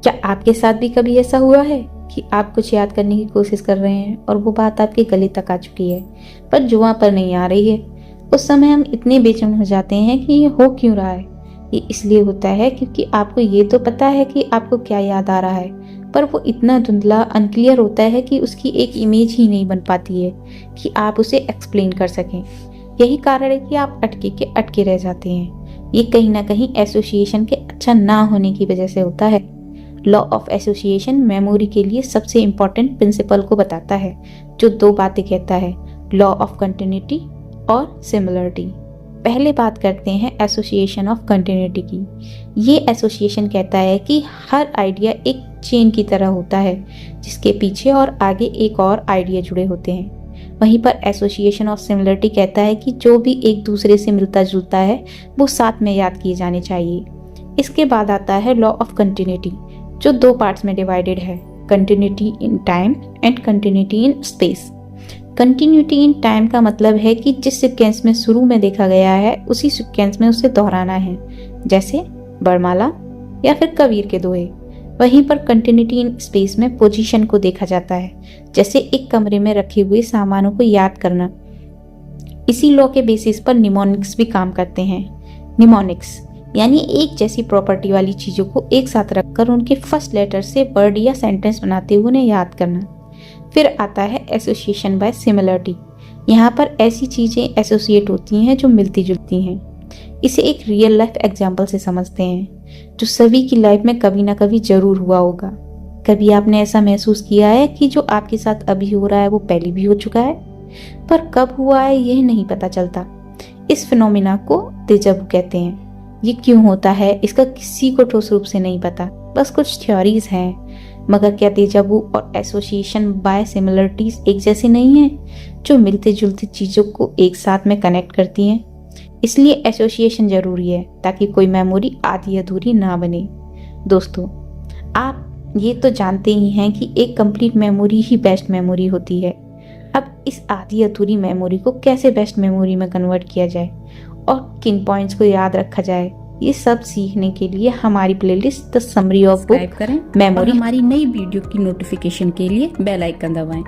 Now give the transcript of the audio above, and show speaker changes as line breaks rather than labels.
क्या आपके साथ भी कभी ऐसा हुआ है कि आप कुछ याद करने की कोशिश कर रहे हैं और वो बात आपके गले तक आ चुकी है पर जुबां पर नहीं आ रही है? उस समय हम इतने बेचैन हो जाते हैं कि ये हो क्यों रहा है। ये इसलिए होता है क्योंकि आपको ये तो पता है कि आपको क्या याद आ रहा है, पर वो इतना धुंधला अनक्लियर होता है कि उसकी एक इमेज ही नहीं बन पाती है कि आप उसे एक्सप्लेन कर सकें। यही कारण है कि आप अटके के अटके रह जाते हैं। ये कहीं ना कहीं एसोसिएशन के अच्छा ना होने की वजह से होता है। लॉ ऑफ एसोसिएशन मेमोरी के लिए सबसे इम्पोर्टेंट प्रिंसिपल को बताता है, जो दो बातें कहता है, लॉ ऑफ कंटिन्यूटी और सिमिलरिटी। पहले बात करते हैं एसोसिएशन ऑफ कंटिन्यूटी की। ये एसोसिएशन कहता है कि हर आइडिया एक चेन की तरह होता है जिसके पीछे और आगे एक और आइडिया जुड़े होते हैं। वहीं पर एसोसिएशन ऑफ सिमिलरिटी कहता है कि जो भी एक दूसरे से मिलता जुलता है वो साथ में याद किए जाने चाहिए। इसके बाद आता है लॉ ऑफ कंटिन्यूटी, जो दो पार्ट्स में डिवाइडेड है, continuity in time and continuity in space. Continuity in time का मतलब है कि जिस सीक्वेंस में शुरू में देखा गया है उसी सीक्वेंस में उसे दोहराना है, जैसे बरमाला या फिर कबीर के दोहे। वहीं पर कंटिन्यूटी इन स्पेस में पोजीशन को देखा जाता है, जैसे एक कमरे में रखे हुए सामानों को याद करना। इसी लॉ के बेसिस पर निमोनिक्स भी काम करते हैं। निमोनिक्स यानी एक जैसी प्रॉपर्टी वाली चीजों को एक साथ रखकर उनके फर्स्ट लेटर से वर्ड या सेंटेंस बनाते हुए उन्हें याद करना। फिर आता है एसोसिएशन बाय सिमिलरिटी। यहाँ पर ऐसी चीजें एसोसिएट होती हैं जो मिलती जुलती हैं। इसे एक रियल लाइफ एग्जाम्पल से समझते हैं, जो सभी की लाइफ में कभी ना कभी जरूर हुआ होगा। कभी आपने ऐसा महसूस किया है कि जो आपके साथ अभी हो रहा है वो पहले भी हो चुका है, पर कब हुआ है यह नहीं पता चलता। इस फिनोमिना को डेजा वू कहते हैं। ये क्यों होता है इसका किसी को ठोस रूप से नहीं पता, बस कुछ थ्योरीज हैं। मगर क्या डेजा वू और एसोसिएशन बाय सिमिलरिटीज एक जैसे नहीं हैं, जो मिलते जुलते चीजों को एक साथ में कनेक्ट करती हैं? इसलिए एसोसिएशन जरूरी है ताकि कोई मेमोरी आधी अधूरी ना बने। दोस्तों, आप ये तो जानते ही हैं कि एक कंप्लीट मेमोरी ही बेस्ट मेमोरी होती है। अब इस आधी अधूरी मेमोरी को कैसे बेस्ट मेमोरी में कन्वर्ट किया जाए और किन पॉइंट्स को याद रखा जाए, ये सब सीखने के लिए हमारी playlist the summary of book
करें
मेमोरी
हमारी नई वीडियो की नोटिफिकेशन के लिए बेल आइकन दबाएं।